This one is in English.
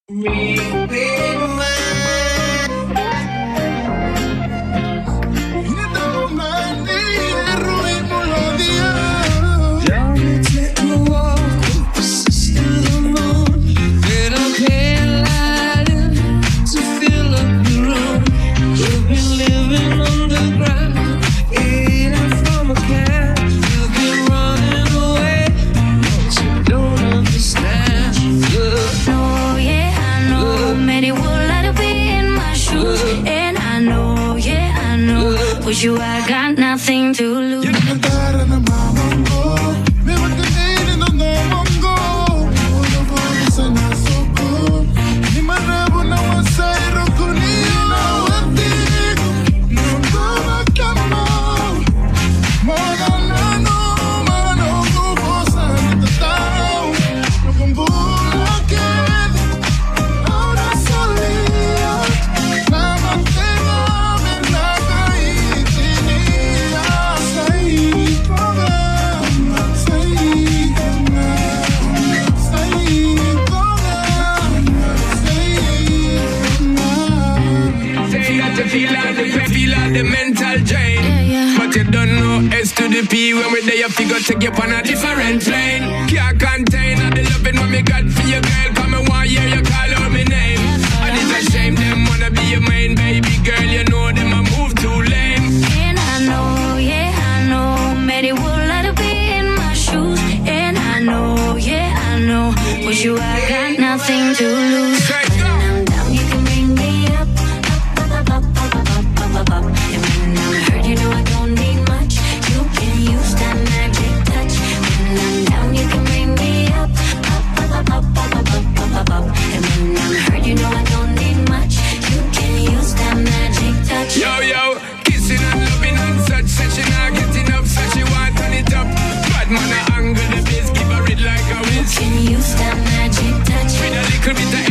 Mi prima. With you, I got nothing to lose. Feel the mental drain, but you don't know S to the P. When we're there, you figure take you on a different plane. Can't contain all the loving what me got for your girl. Come and one year you call out my name, and it's a shame them wanna be your main baby girl. You know them a move too lame. And I know, yeah, I know, Many would like to be in my shoes. And I know, yeah, I know, with you I got nothing to lose. When I'm down, you can bring me up, up, up, up, up, up, up, up, up. And when I'm hurt, you know I don't need much. You can use that magic touch. When I'm down, you can bring me up, up, up, up, up, up, up, up, up, up. And when I'm hurt, you know I don't need much. You can use that magic touch. Yo, yo, kissing and loving and such. Said she not getting up, so she want turn it up. Bad man a angle the bass, give her it like a whiz. You can use that magic touch. With a little bit of